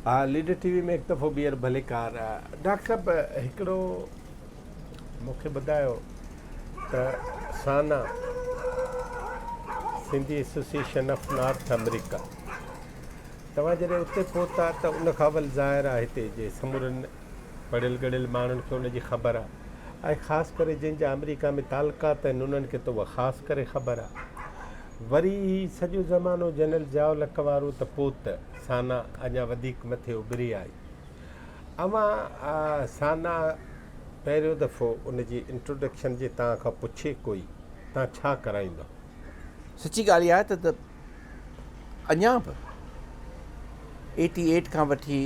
हाँ, leader TV में एक दफ़ो ॿीहर भले कार। डॉक्टर साहब हिकिड़ो मूंखे ॿुधायो त साना Sindhi association of north America, तव्हां जॾहिं उते पहुता त उन खां अवल ज़ाहिर आहे हिते जे समूरनि पढ़ियल गढ़ियल माण्हुनि खे उनजी ख़बर आहे, ऐं ख़ासि करे जंहिंजा अमेरिका में तालुकात आहिनि उन्हनि खे त उहा ख़ासि करे ख़बर आहे। वरी सॼो ज़मानो जनरल जाओ लक वारो त पोइ त साना अञा वधीक मथे उभिरी आई। अवां साना पहिरियों दफ़ो उनजी इंट्रोडक्शन जे तव्हां खां पुछे कोई तव्हां छा कराईंदो? सची ॻाल्हि आहे त अञा बि 88 खां वठी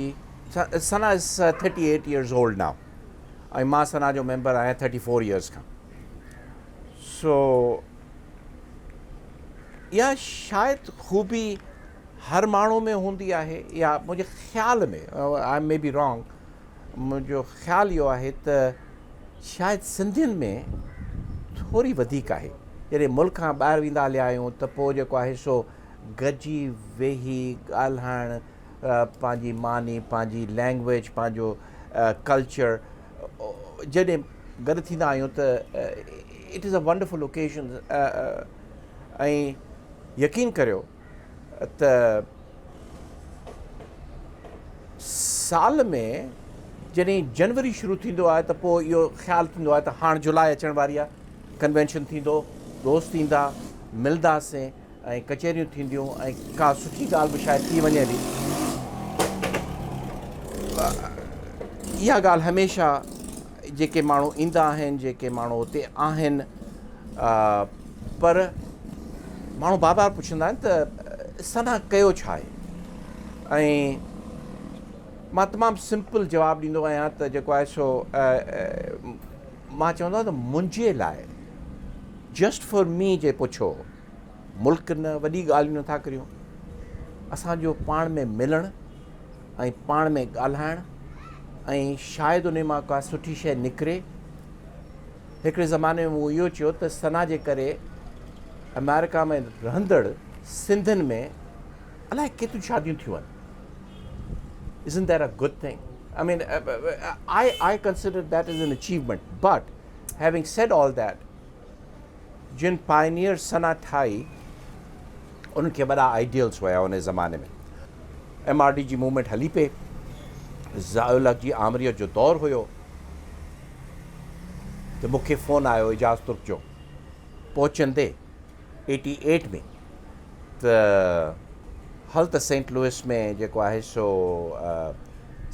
सना इज़ 38 years old now, ऐं मां सना जो मेंबर आहियां 34 years खां। सो या शायदि ख़ूबी हर माण्हू में हूंदी आहे, या मुंहिंजे ख़्याल में, आई मे बी रॉन्ग, मुंहिंजो ख़्यालु इहो आहे त शायदि सिंधियुनि में थोरी वधीक आहे। जॾहिं मुल्क खां ॿाहिरि वेंदा हलिया आहियूं त पोइ जेको आहे सो गॾिजी वेही ॻाल्हाइणु, पंहिंजी मानी, पंहिंजी लैंग्वेज, पंहिंजो कल्चर, जॾहिं गॾु थींदा आहियूं त it is a wonderful occasion. ऐं यकीन करियो त साल में जॾहिं जनवरी शुरू थींदो आहे त पोइ इहो ख़्यालु थींदो आहे त हाणे जुलाई अचण वारी आहे, कन्वेंशन थींदो, दोस्त ईंदा, मिलंदासीं ऐं कचहरियूं थींदियूं ऐं का सुठी ॻाल्हि बि शायदि थी वञे थी। इहा ॻाल्हि हमेशह जेके माण्हू ईंदा आहिनि, जेके माण्हू हुते आहिनि, पर माण्हू बार बार पुछंदा आहिनि त सना कयो छा आहे? ऐं मां तमामु सिंपल जवाबु ॾींदो आहियां त जेको आहे सो मां चवंदो आहियां त मुंहिंजे लाइ, जस्ट फॉर मी जे पुछो, मुल्क न, वॾी ॻाल्हियूं नथा करियूं, असांजो पाण में मिलणु ऐं पाण में ॻाल्हाइणु, ऐं शायदि उन मां का सुठी शइ निकिरे। हिकिड़े ज़माने में मूं इहो चयो त सना जे करे अमेरिका में रहंदड़ सिंधियुनि में अलाए केतिरियूं शादियूं थियूं आहिनि। Isn't that a good thing? I mean, I consider that as an achievement. But having said all that, जिन पायनियर सना ठाही उनखे वॾा आइडियल्स हुया उन ज़माने में। MRD जी मूवमेंट हली पे, ज़ाउलक जी आमरीअत जो दौरु हुयो, त मूंखे फ़ोन आयो इजाज़ तुर्क जो पहुचंदे 88 में, त हल त सेंट लुइस में जेको आहे सो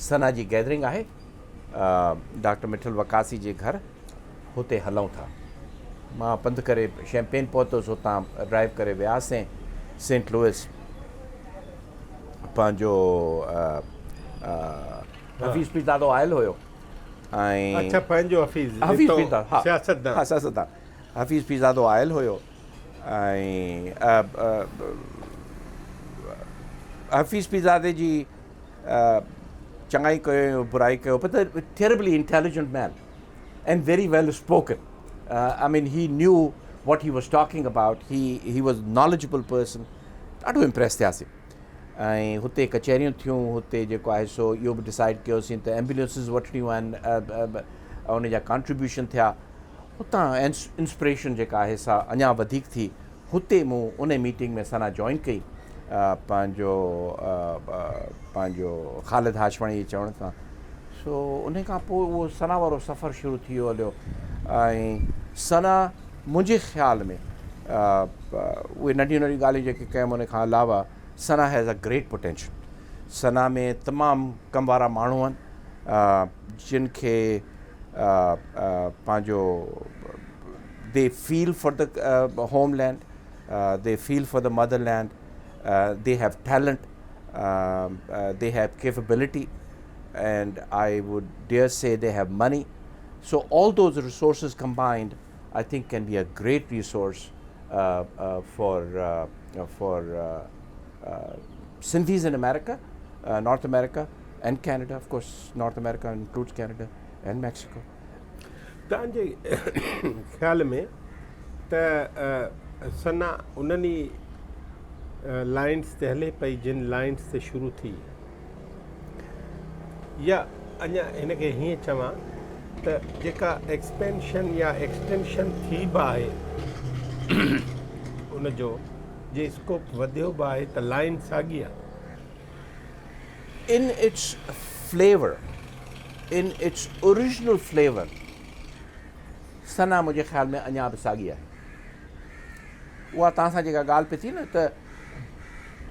सना जी गैदरिंग आहे, डॉक्टर मिठल वकासी जे घर, हुते हलूं था। मां पंधु करे शैम्पेन पहुतुसि, हुतां ड्राइव करे वियासीं सेंट लुइस। पंहिंजो हफ़ीज़ पीरज़ादो आयल हुयो, ऐं अच्छा पंहिंजो हफ़ीज़ पीरज़ादो, हा सियासतदान, हफ़ीज़ पीरज़ादो आयल हुयो, ऐं हफ़ीज़ पीरज़ादे जी चङाई कयो, बुराई कयो, but a terribly intelligent man and very well spoken. I mean, he knew what he was talking about. He was knowledgeable person. ॾाढो इम्प्रेस थियासीं। ऐं हुते कचहरियूं थियूं, हुते जेको आहे सो इहो बि डिसाइड कयोसीं त एम्बुलेंसिस वठणियूं आहिनि, उन जा कॉन्ट्रीब्यूशन थिया। हुतां इंस्पिरेशन जेका आहे सा अञा वधीक थी। हुते मूं उन मीटिंग में सना जॉइन कई, पंहिंजो खालिद हाँशमाणी जे चवण सां। सो उन खां पोइ उहो सना वारो सफ़र शुरू थी वियो हलियो। ऐं सना मुंहिंजे ख़्याल में उहे नंढियूं नंढियूं ॻाल्हियूं जेके कयूं उन खां अलावा सना हैज़ अ ग्रेट पोटेंशियल। सना में तमामु कम वारा माण्हू आहिनि जिन खे पंहिंजो they feel for the homeland, they feel for the Motherland, they have talent, they have capability, and I would dare say they have money. So all those resources combined, I think, can be a great resource for Sindhis in America, North America, and Canada. Of course, North America includes Canada and Mexico. तव्हांजे ख़्याल में त सना उन्हनि lines ते हले पई जिन lines ते शुरू थी, या अञा हिनखे हीअं चवां त जेका एक्सपेंशन या एक्सटेंशन थी बि आहे उनजो जे स्कोप वधियो बि आहे त लाइन साॻी आहे. In its flavor, in its original flavor, सना मुंहिंजे ख़्याल में अञा बि साॻी आहे. उहा तव्हां सां जेका ॻाल्हि पई थी न त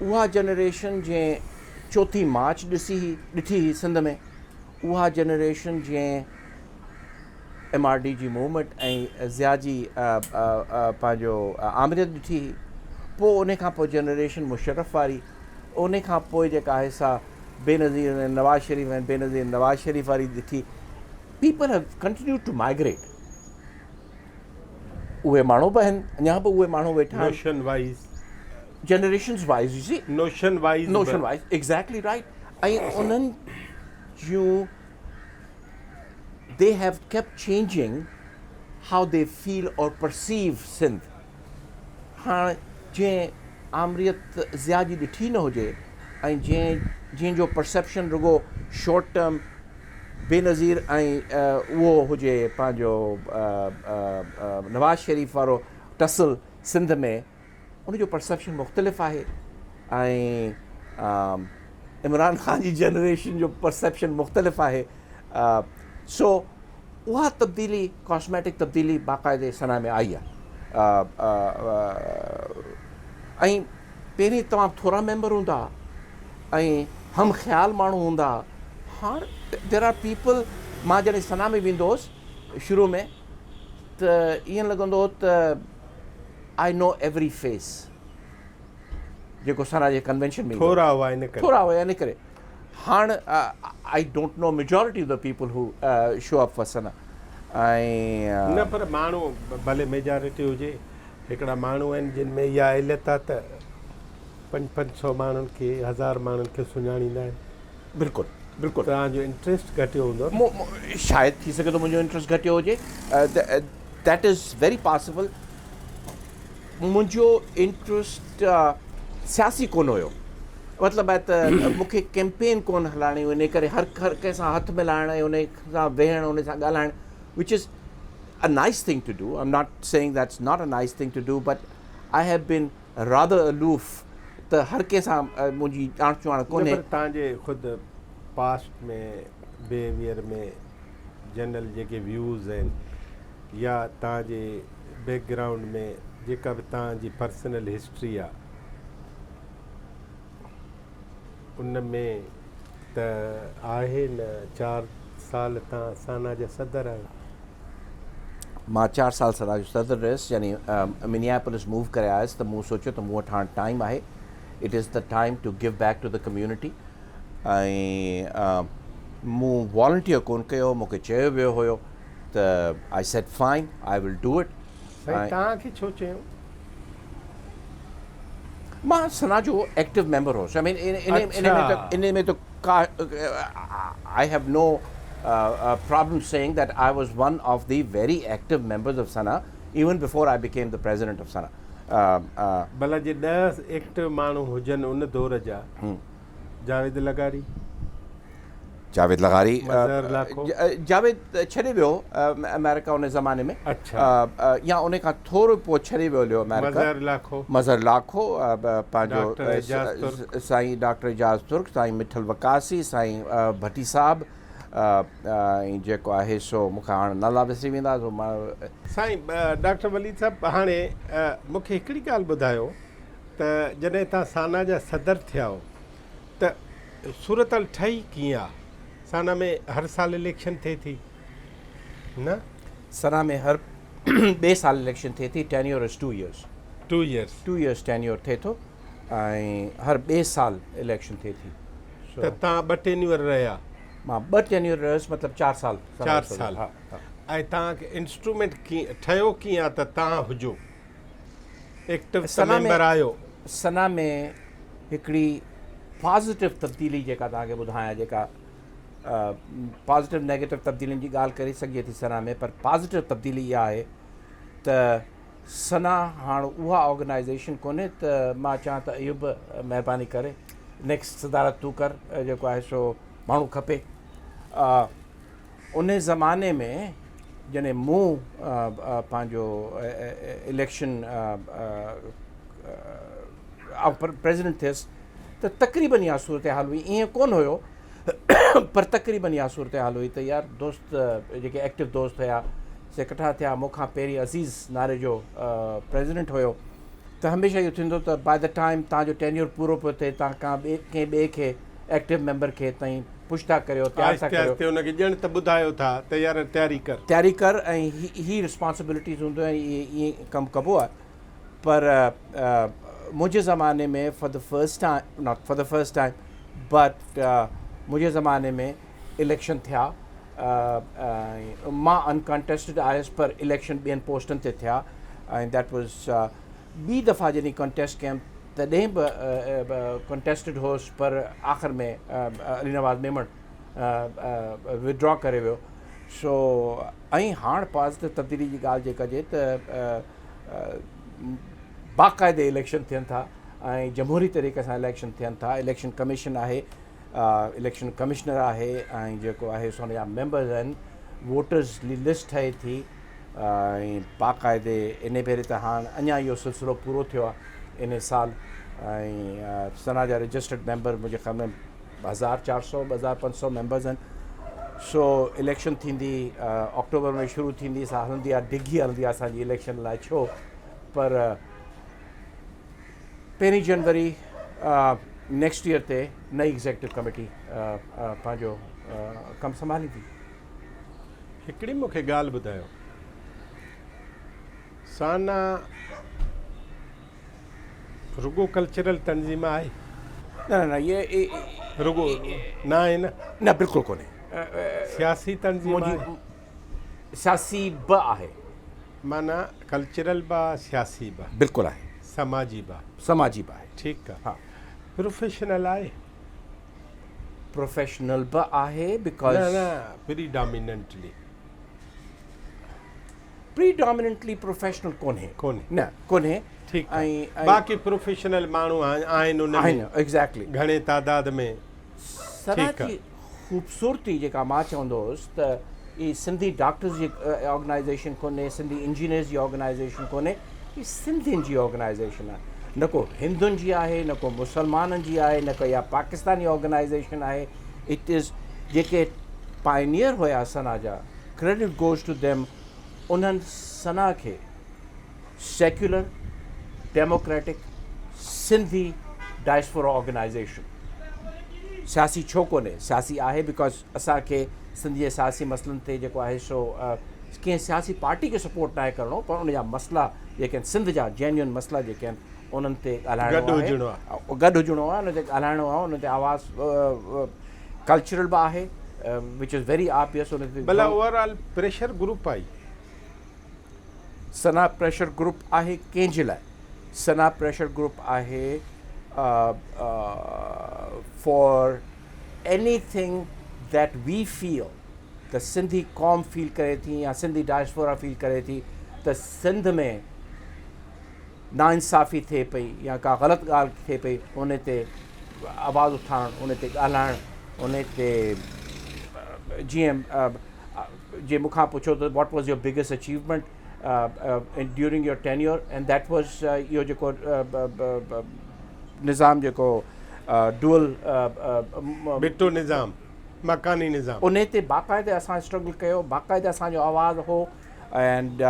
उहा जनरेशन जंहिं चौथी मार्च ॾिठी हुई सिंध में, उहा जनरेशन जंहिं MRD जी मूवमेंट ऐं ज़िया जी पंहिंजो आमरियत ॾिठी हुई, पोइ उन खां पोइ जनरेशन मुशर्रफ वारी, उन खां पोइ जेका आहे सा बेनज़ीर ऐं नवाज़ शरीफ़ ऐं बेनज़ीर नवाज़ शरीफ़ वारी ॾिठी. पीपल हैव कंटिन्यू टू माइग्रेट. उहे माण्हू बि आहिनि, अञा बि उहे माण्हू वेठा आहिनि. Notion wise, generations wise, you see, notion wise, exactly right. ऐं उन्हनि जूं they have kept changing how they feel or perceive Sindh. हाणे जंहिं आमरियत ज़िया जी ॾिठी न हुजे ऐं जंहिंजो परसेप्शन रुगो शॉर्ट टर्म बेनज़ीर ऐं उहो हुजे पंहिंजो नवाज़ शरीफ़ वारो टसल सिंध में, उनजो परसेप्शन मुख़्तलिफ़ आहे. ऐं इमरान ख़ान जी जनरेशन जो परसेप्शन मुख़्तलिफ़ आहे. सो उहा तब्दीली, कॉस्मेटिक तब्दीली बाक़ाइदे सना में आई आहे. ऐं पहिरीं तमामु थोरा मेंबर हूंदा ऐं हम ख़्याल माण्हू हूंदा. हाणे देर आर पीपल, मां जॾहिं सना में वेंदो हुउसि शुरू में त ईअं लॻंदो हो त आई नो एवरी फेस, जेको सना जे कन्वेंशन में थोरा हुआ इन करे. हाणे I don't know majority of the people who show up for सना. ऐं न पर माण्हू भले मेजॉरिटी हुजे, हिकिड़ा माण्हू आहिनि जिन में इहा इल्लत आहे त 500 माण्हुनि खे, 1000 माण्हुनि खे सुञाणींदा आहिनि. बिल्कुलु बिल्कुलु. तव्हांजो इंट्रस्ट घटियो हूंदो. शायदि थी सघे थो मुंहिंजो इंट्रस्ट घटियो हुजे. That is very possible. मुंहिंजो इंट्रस्ट सियासी कोन हुयो. मतिलबु आहे त मूंखे कैंपेन कोन हलाइणी हुई, इन करे हर कंहिंसां हथु मिलाइण ऐं उन सां वेहण, उन सां ॻाल्हाइण, which is a nice thing to do. I am not saying that's not a nice thing to do, but I have been rather aloof. त हर कंहिंसां मुंहिंजी ॼाण चुआण कोन्हे. तव्हांजे ख़ुदि पास्ट में बिहेवियर में जनरल जेके व्यूज़ आहिनि या तव्हांजे बैकग्राउंड में जेका बि तव्हांजी पर्सनल हिस्ट्री आहे, उन में त आहे न 4 साल तव्हां साना जा सदर आहियो. मां 4 साल साना जो सदर रहियुसि, यानी मिनियापोलिस मूव करे आयुसि. त मूं सोचियो त मूं वटि हाणे टाइम आहे. It is the time to give back to the community. ऐं मूं वॉलंटियर कोन कयो, मूंखे चयो वियो हुयो त I said fine, I will do it. तव्हांखे छो चयो? मां सना जो एक्टिव मेंबर हुउसि. आई मीन इन में तो I have no problem saying that I was one of the very active members of Sana even before I became the president of Sana. भला जे 10 एक्टिव माण्हू हुजनि उन दौर जा, जावेद लगारी, जावेद छॾे वियो अमेरिका उन ज़माने में. अच्छा. या उन खां थोरो पोइ छॾे वियो अमेरिका. मज़हर लाखो, पंहिंजो साईं डॉक्टर एजाज़ तुर्क, साईं मिठल वकासी, साईं भट्टी साहब, ऐं जेको आहे सो मूंखे हाणे नाला विसरी वेंदा. साईं डॉक्टर वलीद साहब, हाणे मूंखे हिकिड़ी ॻाल्हि ॿुधायो त जॾहिं तव्हां साना जा सदर थिया हो त सूरत ठही कीअं आहे? साना में हर साल इलेक्शन थिए थी न? सना में हर 2 साल इलेक्शन थिए थी. Tenure is 2 years. 2 years tenure थिए थो ऐं हर 2 साल इलेक्शन थिए थी. त तव्हां 2 टेन्योर रहिया? मां 2 टेन्योर रहियुसि, मतिलबु 4 साल. 4 साल. हा. ऐं तव्हांखे इंस्ट्रूमेंट कीअं ठहियो, कीअं आहे त तव्हां हुजो एक्टिव मेंबर आहियो? सना में हिकिड़ी पॉज़िटिव तब्दीली जेका तव्हांखे ॿुधायां, जेका पॉज़िटिव नेगेटिव तब्दीलियुनि जी ॻाल्हि करे सघे थी सना में, पर पॉज़िटिव तब्दीली इहा आहे त सना हाणे उहा ऑर्गेनाइज़ेशन कोन्हे त मां चवां त इहो बि महिरबानी करे नेक्स्ट सदारत तूं कर, जेको आहे सो माण्हू खपे उन ज़माने में जॾहिं मूं पंहिंजो इलेक्शन प्रेसिडेंट थियुसि त तक़रीबन इहा सूरत हाल हुई. ईअं कोन हुयो पर तक़रीबन इहा सूरत हाल हुई त यार दोस्त जेके एक्टिव दोस्त हुया से इकट्ठा थिया. मूंखां पहिरीं अज़ीज़ नाले जो प्रेसिडेंट हुयो त हमेशह इहो थींदो त बाय द टाइम तव्हांजो टेन्योर पूरो पियो थिए तव्हां कंहिं ॿिए खे एक्टिव मेंबर खे ताईं पुश था करियो, तयारु था करियो, हुनखे ॼण त ॿुधायो था तयारी कर ऐं ही रिस्पॉन्सिबिलिटीज़ हूंदियूं आहिनि. ईअं कमु कबो आहे. पर मुंहिंजे ज़माने में for the first time but मुंहिंजे ज़माने में इलेक्शन थिया. मां अनकंटेस्टेड आयुसि पर इलेक्शन ॿियनि पोस्टनि ते थिया ऐं दैट वॉज़ ॿी दफ़ा जॾहिं कंटेस्ट कयमि तॾहिं बि कंटेस्टेड हुउसि पर आख़िर में अली नवाज़ मेमण विड्रॉ करे वियो. सो ऐं हाणे पॉज़िटिव तब्दीली जी ॻाल्हि जे कजे त बाक़ाइदे इलेक्शन थियनि था ऐं जमहूरी तरीक़े सां इलेक्शन थियनि था. इलेक्शन कमीशन आहे, इलेक्शन कमिश्नर आहे ऐं जेको आहे सो हुनजा मेंबर्स आहिनि. वोटर्स लिस्ट ठहे थी ऐं बाक़ाइदे इन भेरे त हाणे अञा इहो सिलसिलो पूरो थियो आहे इन साल. ऐं सना जा रजिस्टर्ड मेंबर मुंहिंजे ख़्याल में 1400 2500 मेंबर्स आहिनि. सो इलेक्शन थींदी अक्टूबर में शुरू थींदी. सा हलंदी आहे, डिघी हलंदी आहे असांजी इलेक्शन लाइ. छो पर 1 जनवरी नेक्स्ट ईयर ते नई एग्ज़ेक्टिव कमेटी पंहिंजो कमु संभालींदी. हिकिड़ी मूंखे ॻाल्हि ॿुधायो, साना रुगो कल्चरल तंज़ीम आहे? न ये रुगो न आहे न बिल्कुलु कोन्हे. सियासी तंज़ीम आहे? सियासी बि आहे, माना कल्चरल बि आहे, सियासी बि बिल्कुलु आहे, समाजी बि आहे. ठीकु आहे. हा. प्रोफेशनल आहे? प्रोफेशनल बि आहे बिकॉज़ प्रीडोमिनेंटली प्रोफेशनल कोन्हे. ठीकु आहे. बाक़ी प्रोफेशनल माण्हू आहिनि उनमें एग्ज़ैक्टली घणे तादाद में. सना जी ख़ूबसूरती जेका मां चवंदो हुउसि त ही सिंधी डॉक्टर्स जी ऑर्गेनाइज़ेशन कोन्हे, सिंधी इंजीनियर्स जी ऑर्गेनाइज़ेशन कोन्हे, ही सिंधियुनि जी ऑर्गेनाइज़ेशन आहे. न को हिंदुनि जी आहे, न को मुसलमाननि जी आहे, न को या पाकिस्तानी ऑर्गेनाइज़ेशन आहे. इट इज़ जेके पायनियर हुया सना जा, क्रेडिट गोज़ टू देम. उन्हनि सना खे secular democratic Sindhi diaspora organisation, सियासी छो कोन्हे, सियासी आहे बिकॉज़ असांखे सिंधी सियासी मसइलनि ते जेको आहे सो कंहिं सियासी पार्टी खे सपोर्ट न आहे करिणो, पर उन जा मसइला जेके आहिनि सिंध जा जेन्युइन मसइला जेके आहिनि उन्हनि ते ॻाल्हाइणो आहे, गॾु हुजिणो आहे, उन ते ॻाल्हाइणो आहे, उन ते आवाज़. कल्चरल बि आहे विच इज़ वेरी ऑब्वियस. उन ते भला ओवरऑल प्रेशर ग्रुप आई? सना प्रेशर ग्रुप आहे कंहिंजे लाइ? सना प्रेशर ग्रुप आहे for anything that we feel त सिंधी कौम फील करे थी या सिंधी डायस्पोरा फील करे थी त सिंध में नाइंसाफ़ी थिए पई या का ग़लति ॻाल्हि थिए पई, उन ते आवाज़ उथाइणु, उन ते ॻाल्हाइणु, उन ते जीअं मूंखां पुछो त what was your biggest achievement during your tenure, and that was इहो जेको निज़ाम जेको डुअल बिटो निज़ाम, मकानी निज़ाम, उन ते बाक़ाइदे असां स्ट्रगल कयो, बाक़ाइदे असांजो आवाज़ हो. एंड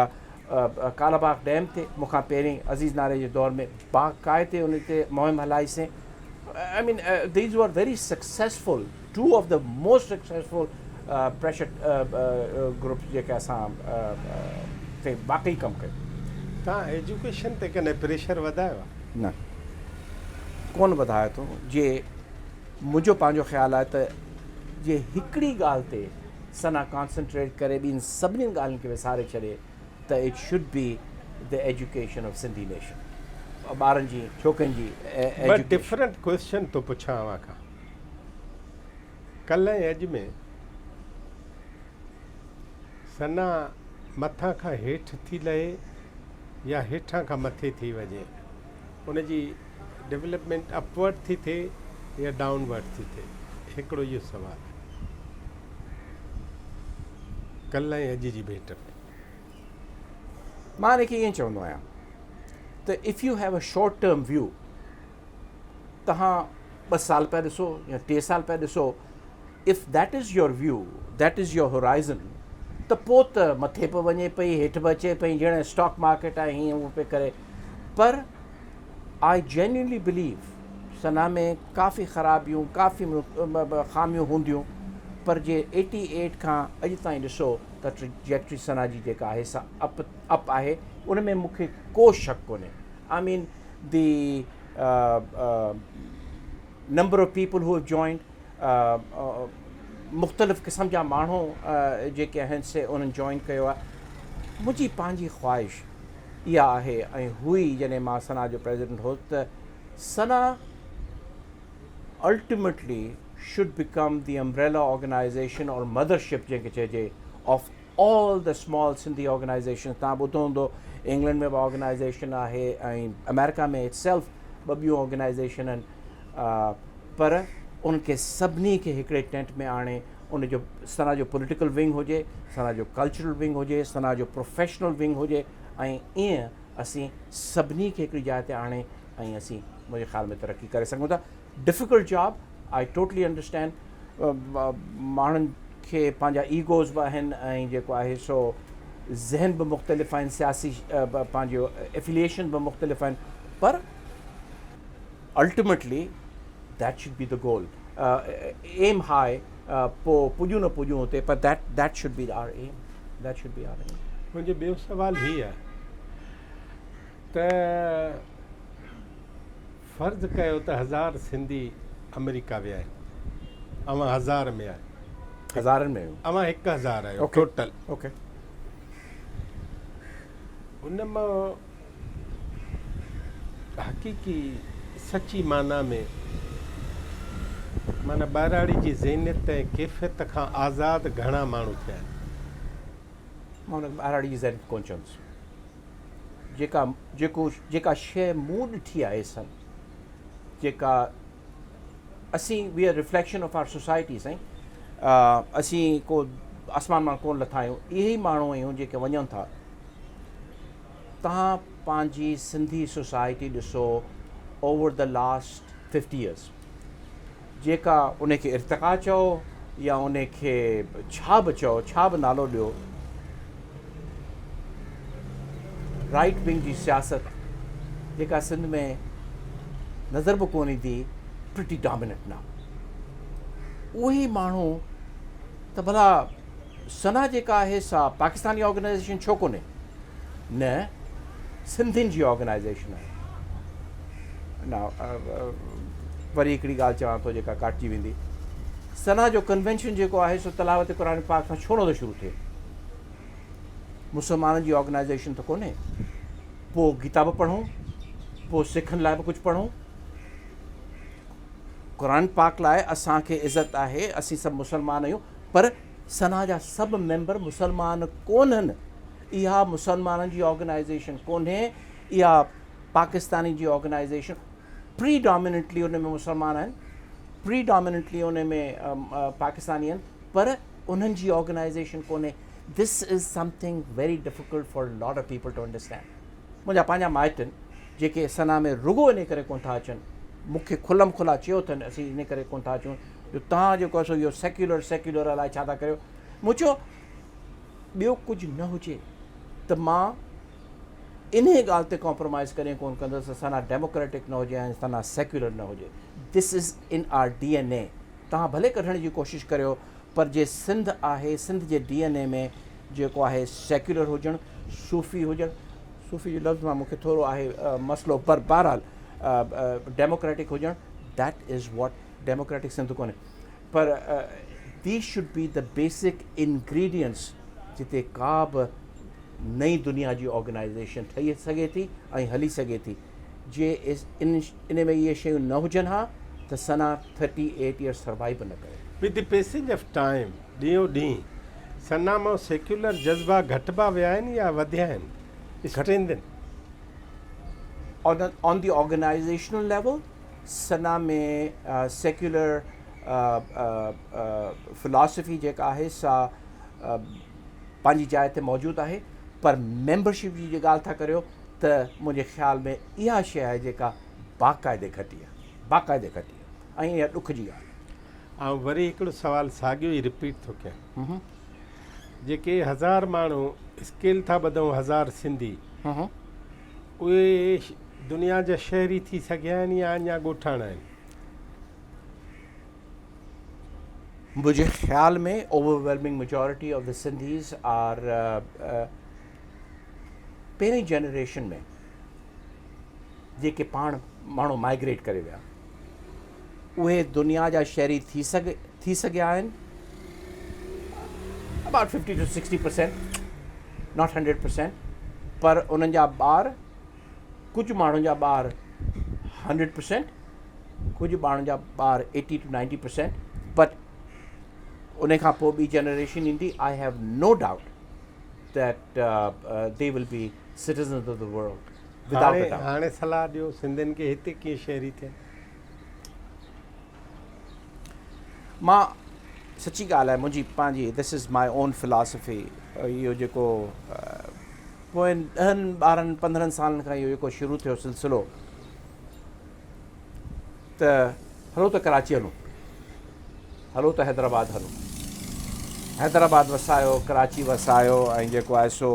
कालाबाग डैम ते मूंखां पहिरीं अज़ीज़ नाले जे दौर में बाक़ाइदे उन ते मुहिम हलाईसीं. I mean, these were very successful, two of the most successful pressure groups जेके असां ते बाक़ी कमु कयो. तव्हां एजुकेशन ते कॾहिं प्रेशर वधायो? न, कोन वधायो थो. जे मुंहिंजो पंहिंजो ख़्यालु आहे त जे हिकिड़ी ॻाल्हि ते सना कॉन्संट्रेट करे ॿियनि सभिनीनि ॻाल्हियुनि खे विसारे छॾे त it should be the education of Sindhi nation. ॿारनि जी, छोकिरियुनि जी. डिफरेंट क्वेश्चन थो पुछां अव्हां खां. कल्ह ऐं अॼु में सना मथां खां हेठि थी लहे या हेठां खां मथे थी वञे, उनजी डेवलपमेंट अपवर्ड थी थिए या डाउनवर्ड थी थिए? हिकिड़ो इहो सुवालु. कल्ह ऐं अॼु जी भेट में मां हिनखे ईअं चवंदो आहियां त if U have a short term view तव्हां 2 साल पिया ॾिसो या 3 साल पिया ॾिसो if that is your view that is your horizon त पोइ त मथे पे वञे पई हेठि बि अचे पई ॼण स्टॉक मार्केट आहे हीअं उहो पियो करे पर आई जेन्युइनली बिलीव सना में काफ़ी ख़राबियूं काफ़ी ख़ामियूं हूंदियूं पर जे 88 खां अॼु ताईं ॾिसो त ट्रैजेक्टरी सना जी जेका आहे सा अप आहे उन में मूंखे को शक कोन्हे I mean the number of people who have joined मुख़्तलिफ़ क़िस्म जा माण्हू जेके आहिनि से उन्हनि जॉइन कयो आहे मुंहिंजी पंहिंजी ख़्वाहिश इहा आहे ऐं हुई जॾहिं मां सना जो प्रेसिडेंट हो त सना ultimately should become the umbrella organization or mothership जेके चइजे of all the small Sindhi organizations तव्हां ॿुधो हूंदो इंग्लैंड में बि ऑर्गेनाइज़ेशन आहे ऐं अमेरिका में इटसेल्फ ॿियूं ऑर्गेनाइज़ेशन आहिनि पर उनखे सभिनी खे हिकिड़े टेंट में आणे उनजो सना जो पॉलिटिकल विंग हुजे सना जो कल्चरल विंग हुजे सना जो प्रोफेशनल विंग हुजे ऐं ईअं असीं सभिनी खे हिकिड़ी जाइ ते आणे ऐं असीं मुंहिंजे ख़्याल में तरक़ी करे सघूं था difficult job I totally understand माण्हुनि खे पंहिंजा ईगोज़ बि आहिनि ऐं जेको आहे सो ज़हन बि मुख़्तलिफ़ आहिनि सियासी पंहिंजो एफिलिएशन बि मुख़्तलिफ़ आहिनि पर ultimately that should be the goal aim high पोइ पुॼूं न पुॼूं हुते पर that should be our aim that should be our aim मुंहिंजो ॿियो सुवाल हीअ आहे त फ़र्ज़ु कयो त 1000 सिंधी अमेरिका विया आहिनि अवां 1000 में आहे हज़ारनि में अवां 1000 आहियो Okay. टोटल ओके उन मां हक़ीक़ी सची माना में माना ॿाहिराड़ी जी ज़हनियत ऐं कैफ़ियत खां आज़ादु घणा माण्हू थिया आहिनि मां हुन ॿाहिराड़ी जी ज़हनियत कोन चवंदुसि जेका शइ मूं ॾिठी आहे सन जेका असीं we are reflection of our society साईं असीं को आसमान मां कोन लथा आहियूं इहे ई माण्हू आहियूं जेके वञूं था तव्हां पंहिंजी सिंधी सोसाइटी ॾिसो ओवर द लास्ट 50 years जेका उनखे इर्तिक़ा चओ या उनखे छा बि चओ छा बि नालो ॾियो राइट विंग जी सियासत जेका सिंध में नज़र बि कोन ईंदी प्रिटी डोमिनेंट ना उहे ई माण्हू त भला सना जेका आहे सा पाकिस्तानी ऑर्गेनाइज़ेशन छो कोन्हे न सिंधियुनि जी ऑर्गेनाइज़ेशन आहे न वरी हिकिड़ी ॻाल्हि चवां थो जेका काटिजी वेंदी सना जो कन्वेंशन जेको आहे सो तलावत क़ुरान पाक खां छो नथो शुरू थिए मुसलमाननि जी ऑर्गेनाइज़ेशन त कोन्हे पोइ गीता बि पढ़ूं पोइ सिखनि लाइ बि कुझु पढ़ूं क़ुरान पाक लाइ असांखे इज़त आहे असीं सभु मुसलमान आहियूं पर सना जा सभु मेंबर मुसलमान कोन्हनि इहा मुसलमाननि जी ऑर्गेनाइज़ेशन कोन्हे इहा पाकिस्तानी जी ऑर्गेनाइज़ेशन प्रीडोमिनेंटली उन में मुसलमान आहिनि प्रीडोमिनेंटली उन में पाकिस्तानी आहिनि पर उन्हनि जी ऑर्गेनाइज़ेशन कोन्हे this is something very difficult for lot of people to understand मुंहिंजा पंहिंजा माइट आहिनि जेके सना में रुगो इन करे कोन था अचनि मूंखे खुलम खुला चयो अथनि असीं इन करे कोन था अचूं जो तव्हां जेको आहे सो इहो सेक्युलर अलाए छा था करियो मूं चयो ॿियो कुझु न हुजे त मां इन ॻाल्हि ते कॉम्प्रोमाइज़ करे कोन कंदुसि सना डेमोक्रेटिक न हुजे ऐं सना सेक्युलर न हुजे this is in R DNA तव्हां भले कढण जी कोशिशि करियो पर जे सिंध आहे सिंध जे DNA में जेको आहे सेक्युलर हुजणु सूफ़ी हुजणु सूफ़ी जो लफ़्ज़ मां मूंखे थोरो आहे मसइलो पर बहरहाल डेमोक्रेटिक हुजणु that is what democratic Sindh कोन्हे पर these should be the basic ingredients जिते का बि नई दुनिया जी ऑर्गेनाइज़ेशन ठही सघे थी ऐं हली सघे थी जे इन में इहे शयूं न हुजनि हा त सना 38 years सर्वाइव न करे with the passage of time ॾींहों ॾींहुं सना मां सेक्युलर जज़्बा घटिबा विया आहिनि या वधिया आहिनि strengthen on the organizational level सना में सेक्युलर philosophy जेका आहे सा पंहिंजी जाइ ते मौजूदु आहे पर मेंबरशिप जी ॻाल्हि था करियो त मुंहिंजे ख़्याल में इहा शइ आहे जेका बाक़ाइदे घटी आहे ऐं इहा ॾुख जी ॻाल्हि ऐं वरी हिकिड़ो सुवालु साॻियो ई रिपीट थो कयां जेके 1000 माण्हू स्केल था ॿधूं 1000 सिंधी उहे दुनिया जा शहरी थी सघिया आहिनि या अञा ॻोठाणा आहिनि मुझे ख्याल में overwhelming majority of the Sindhis are पहिरीं जनरेशन में जेके पाण माण्हू माइग्रेट करे विया उहे दुनिया जा शहरी थी सघिया आहिनि अबाउट 50 to 60%, नॉट 100%, पर उन्हनि जा ॿार कुझु माण्हुनि जा ॿार 100%, कुझु माण्हुनि जा ॿार 80 to 90%, बट उन खां पोइ ॿी जनरेशन ईंदी I have no doubt that they will be citizens of the world हाणे सलाह ॾियो सिंधियुनि खे हिते कीअं शहरी थियनि मां सची ॻाल्हि आहे मुंहिंजी पंहिंजी this is my own philosophy इहो जेको पोइ 10-12-15 सालनि खां इहो जेको शुरू थियो सिलसिलो त हलो त कराची हलूं हलो त हैदराबाद वसायो कराची वसायो ऐं जेको आहे so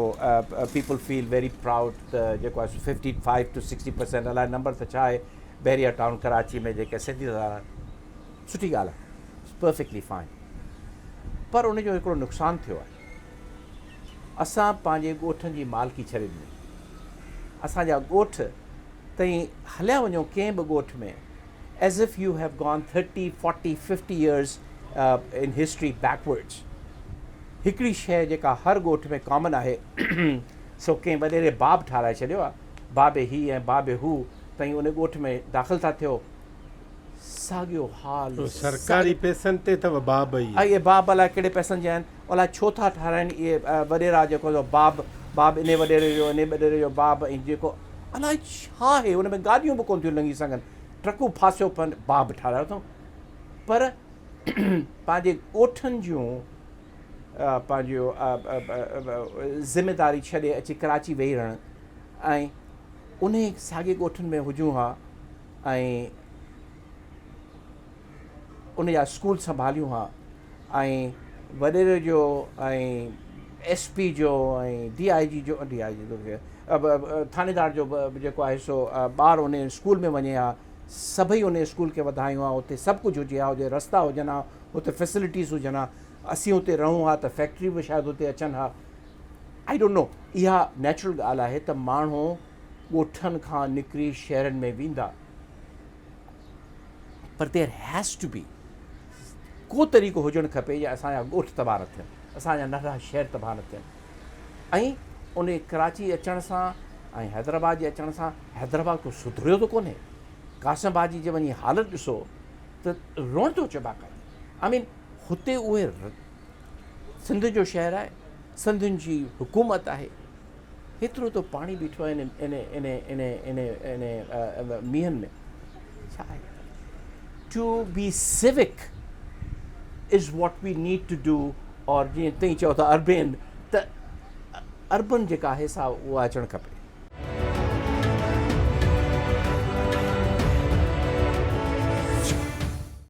people feel very proud त जेको आहे सो 55 to 60% अलाए नंबर त छा आहे बैरिया टाउन कराची में जेके सिंधी सुठी ॻाल्हि आहे परफेक्टली फाइन पर उन जो हिकिड़ो नुक़सानु थियो आहे असां पंहिंजे ॻोठनि जी मालिकी छॾे ॾिनी असांजा ॻोठ ताईं हलिया वञो कंहिं बि ॻोठ में as if U have gone 30, 40, 50 years in history backwards हिकिड़ी शइ जेका हर ॻोठ में कॉमन आहे सो कंहिं वॾेरे बाब ठाराए छॾियो आहे बाबे ही ऐं बाबे हू ताईं उन ॻोठ में दाख़िल था थियो साॻियो हाल सरकारी पैसनि ते अथव बाब ई इहे बाब अलाए कहिड़े पैसनि जा आहिनि अलाए छो था ठाराइनि इहे वॾेरा जेको बाब इन वॾेरे जो बाब ऐं जेको अलाए छा आहे उन में गाॾियूं बि कोन थियूं लंघी सघनि ट्रकूं फासियो पवनि बाब ठारायो अथऊं पर पंहिंजे ॻोठनि जूं पंहिंजो ज़िमेदारी छॾे अची कराची वेही रहणु ऐं उन साॻे ॻोठनि में हुजूं हा ऐं उन जा स्कूल संभालियूं हा ऐं वॾेरे जो ऐं SP जो ऐं DIG जो थानेदार जो जेको आहे सो ॿार उन स्कूल में वञे हा सभई उन स्कूल खे वधायूं हा उते सभु कुझु हुजे हा हुते रस्ता हुजनि हा हुते फैसिलिटीज़ हुजनि हा असीं हुते रहूं हा त फैक्ट्री बि शायदि हुते अचनि हा आई डोंट नो इहा नेचुरल ॻाल्हि आहे त माण्हू ॻोठनि खां निकिरी शहरनि में वेंदा पर देयर हैज़ टू बी को तरीक़ो हुजणु खपे या असांजा ॻोठ तबाह न थियनि असांजा नंढा शहर तबाह न थियनि ऐं उन कराची अचण सां ऐं हैदराबाद जे अचण सां हैदराबाद को सुधरियो त कोन्हे कासिमाबाद जी जे वञी हालत ॾिसो त रोअण थो अचे बाक़ाइदे आई मीन हुते उहे सिंध जो शहर आहे सिंधियुनि जी हुकूमत आहे हेतिरो त पाणी बीठो आहे इन मींहनि में छा आहे to be civic is what we need to do और जीअं तई चओ था अर्बन त अर्बन जेका आहे सा उहा अचणु खपे